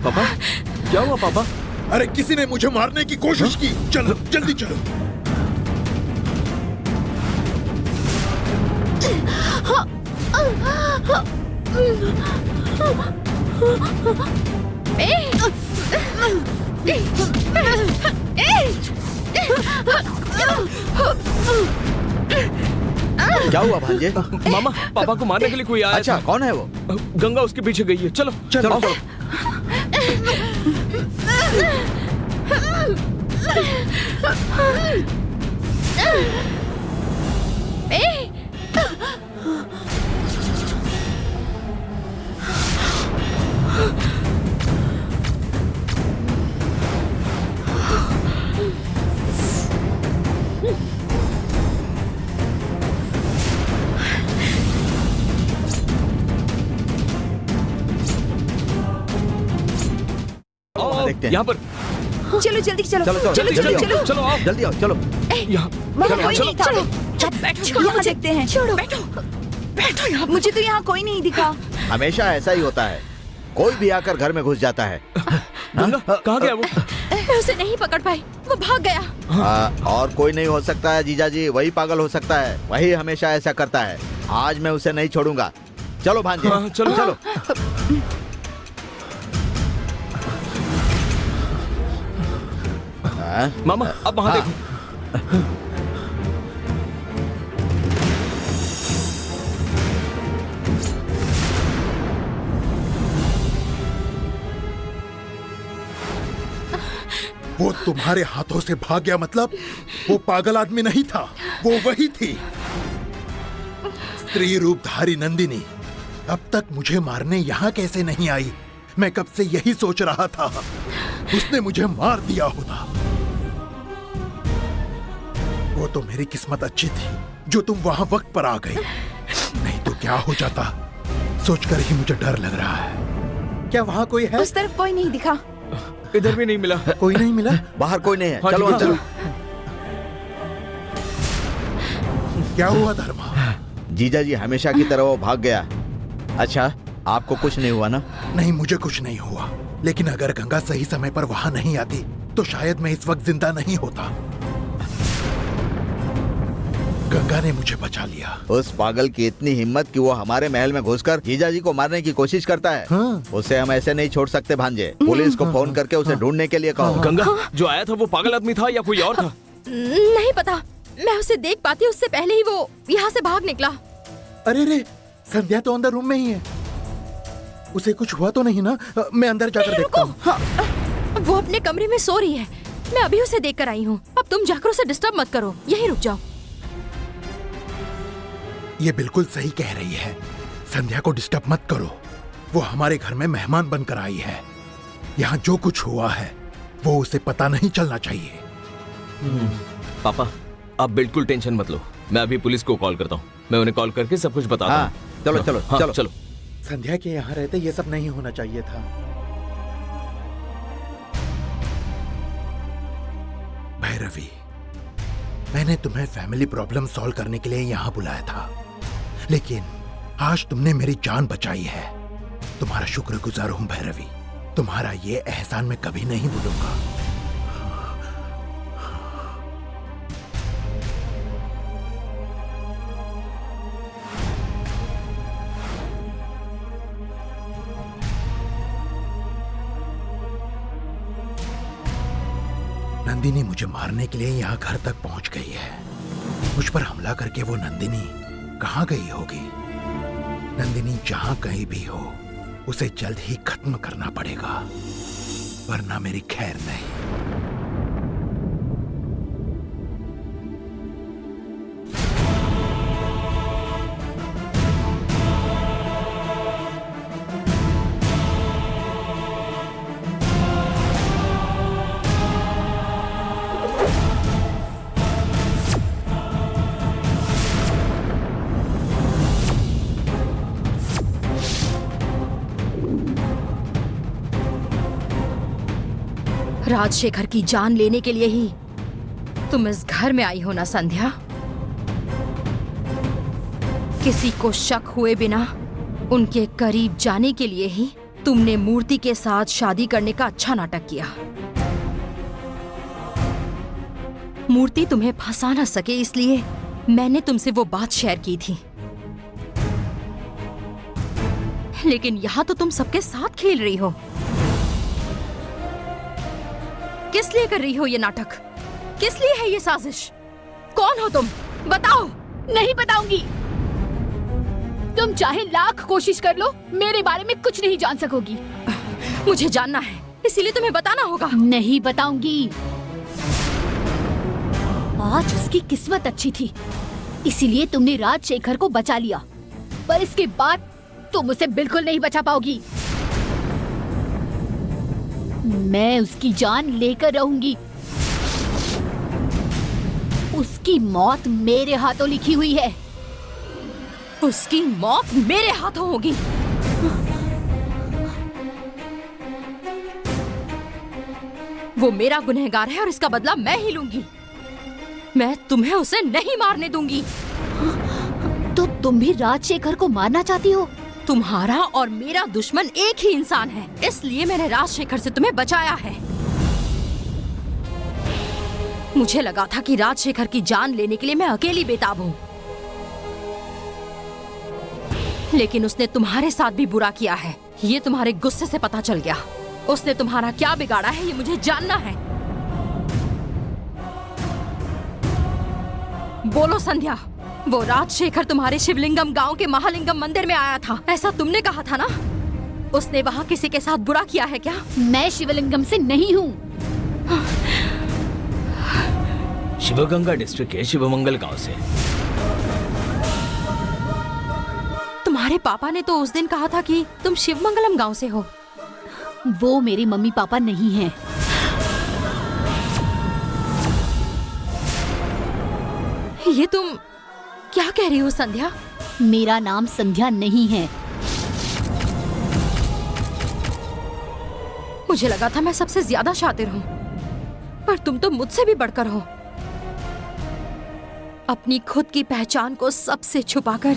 पापा, क्या हुआ पापा? अरे किसी ने मुझे मारने की कोशिश की। चलो जल्दी चलो। क्या हुआ भांजे? मामा, पापा को मारने के लिए कोई आया अच्छा, था। कौन है वो? गंगा उसके पीछे गई है। चलो चलो चलो। देखते हैं। यहाँ पर चलो जल्दी चलो चलो, चलो, चलो जल्दी चलो आओ। चलो। आओ। जल्दी आओ, चलो। यहाँ वहाँ कोई चलो, नहीं था। यहाँ देखते हैं। छोड़ो, बैठो यहाँ। मुझे तो यहाँ कोई नहीं दिखा। हमेशा ऐसा ही होता है, कोई भी आकर घर में घुस जाता है। गंगा कहाँ गया वो? मैं उसे नहीं पकड़ पाई, वो भाग गया। और कोई नहीं हो सकता है जीजा जी, वही पागल हो सकता है, वही हमेशा ऐसा करता है। आज मैं उसे नहीं छोड़ूंगा। चलो भांजे, हाँ, चलो। चलो। मामा, अब वहाँ देखो। वो तुम्हारे हाथों से भाग गया मतलब वो पागल आदमी नहीं था, वो वही थी, स्त्री रूपधारी नंदिनी। अब तक मुझे मारने यहाँ कैसे नहीं आई? मैं कब से यही सोच रहा था। उसने मुझे मार दिया होता। वो तो मेरी किस्मत अच्छी थी जो तुम वहां वक्त पर आ गई, नहीं तो क्या हो जाता सोचकर ही मुझे डर लग रहा है। क्या वहां कोई है? उस तरफ कोई नहीं दिखा। इधर भी नहीं मिला। कोई नहीं मिला? बाहर कोई नहीं है। हाँ, चलो जी, चलो। क्या हुआ धर्मा? जीजा जी हमेशा की तरह वो भाग गया। अच्छा, आपको कुछ नहीं हुआ ना? नहीं, मुझे कुछ नहीं हुआ, लेकिन अगर गंगा सही समय पर वहां नहीं आती तो शायद मैं इस वक्त जिंदा नहीं होता। गंगा ने मुझे बचा लिया। उस पागल की इतनी हिम्मत कि वो हमारे महल में घुसकर जीजा जी को मारने की कोशिश करता है। हाँ। उसे हम ऐसे नहीं छोड़ सकते भांजे। पुलिस को फोन करके उसे ढूंढने के लिए कहो। गंगा, जो आया था वो पागल आदमी था या कोई और था? नहीं पता, मैं उसे देख पाती उससे पहले ही वो यहाँ से भाग निकला। अरे रे, संध्या तो अंदर रूम में ही है। उसे कुछ हुआ तो नहीं ना? मैं अंदर जाकर देखता हूँ। वो अपने कमरे में सो रही है, मैं अभी उसे देख कर आई हूँ। अब तुम जाकर उसे डिस्टर्ब मत करो, यहीं रुक जाओ। ये बिल्कुल सही कह रही है, संध्या को डिस्टर्ब मत करो। वो हमारे घर में मेहमान बनकर आई है। यहाँ जो कुछ हुआ है वो उसे पता नहीं चलना चाहिए। पापा, आप बिल्कुल टेंशन मत लो, मैं अभी पुलिस को कॉल करता हूँ। मैं उन्हें कॉल करके सब कुछ बताता हाँ, हूँ। चलो चलो हाँ, चलो चलो। संध्या के यहाँ रहते ये सब नहीं होना चाहिए था। भैरवी, मैंने तुम्हें फैमिली प्रॉब्लम सॉल्व करने के लिए यहाँ बुलाया था, लेकिन आज तुमने मेरी जान बचाई है। तुम्हारा शुक्रगुजार हूँ भैरवी। तुम्हारा ये एहसान मैं कभी नहीं भूलूंगा। नंदिनी मुझे मारने के लिए यहाँ घर तक पहुंच गई है। मुझ पर हमला करके वो नंदिनी कहाँ गई होगी? नंदिनी जहां कहीं भी हो, उसे जल्द ही खत्म करना पड़ेगा, वरना मेरी खैर नहीं। राजशेखर की जान लेने के लिए ही तुम इस घर में आई हो ना संध्या? किसी को शक हुए बिना उनके करीब जाने के लिए ही तुमने मूर्ति के साथ शादी करने का अच्छा नाटक किया। मूर्ति तुम्हें फंसा न सके इसलिए मैंने तुमसे वो बात शेयर की थी। लेकिन यहाँ तो तुम सबके साथ खेल रही हो। किस लिए कर रही हो ये नाटक? किस लिए है ये साजिश? कौन हो तुम? बताओ। नहीं बताऊंगी। तुम चाहे लाख कोशिश कर लो, मेरे बारे में कुछ नहीं जान सकोगी। मुझे जानना है, इसीलिए तुम्हें बताना होगा। नहीं बताऊंगी। आज उसकी किस्मत अच्छी थी, इसीलिए तुमने राजशेखर को बचा लिया, पर इसके बाद तुम उसे बिल्कुल नहीं बचा पाओगी। मैं उसकी जान लेकर रहूंगी। उसकी मौत मेरे हाथों लिखी हुई है। उसकी मौत मेरे हाथों होगी। वो मेरा गुनहगार है और इसका बदला मैं ही लूंगी। मैं तुम्हें उसे नहीं मारने दूंगी। तो तुम भी राजशेखर को मारना चाहती हो? तुम्हारा और मेरा दुश्मन एक ही इंसान है, इसलिए मैंने राजशेखर से तुम्हें बचाया है। मुझे लगा था कि राजशेखर की जान लेने के लिए मैं अकेली बेताब हूँ, लेकिन उसने तुम्हारे साथ भी बुरा किया है। ये तुम्हारे गुस्से से पता चल गया। उसने तुम्हारा क्या बिगाड़ा है ये मुझे जानना है। बोलो संध्या, वो राजशेखर तुम्हारे शिवलिंगम गांव के महालिंगम मंदिर में आया था, ऐसा तुमने कहा था ना? उसने वहाँ किसी के साथ बुरा किया है क्या? मैं शिवलिंगम से नहीं हूँ। शिवगंगा डिस्ट्रिक्ट के शिवमंगल गांव से। तुम्हारे पापा ने तो उस दिन कहा था कि तुम शिवमंगलम गांव से हो। वो मेरे मम्मी पापा नहीं हैं। ये तुम क्या कह रही हो संध्या? मेरा नाम संध्या नहीं है। मुझे लगा था मैं सबसे ज्यादा शातिर हूँ, पर तुम तो मुझसे भी बढ़कर हो। अपनी खुद की पहचान को सबसे छुपाकर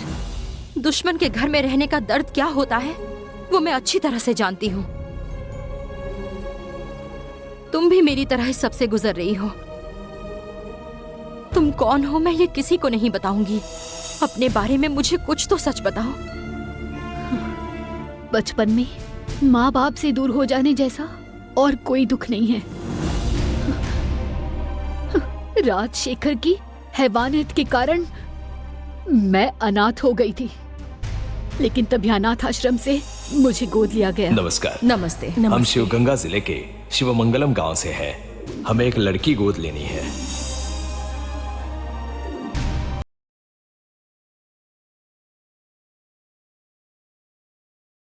दुश्मन के घर में रहने का दर्द क्या होता है वो मैं अच्छी तरह से जानती हूँ। तुम भी मेरी तरह इस सबसे गुजर रही हो। तुम कौन हो मैं ये किसी को नहीं बताऊंगी। अपने बारे में मुझे कुछ तो सच बताओ। बचपन में माँ बाप से दूर हो जाने जैसा और कोई दुख नहीं है। राजशेखर की हैवानियत के कारण मैं अनाथ हो गई थी, लेकिन तभी अनाथ आश्रम से मुझे गोद लिया गया। नमस्कार। नमस्ते। हम शिवगंगा जिले के शिवमंगलम गांव से हैं। हमें एक लड़की गोद लेनी है।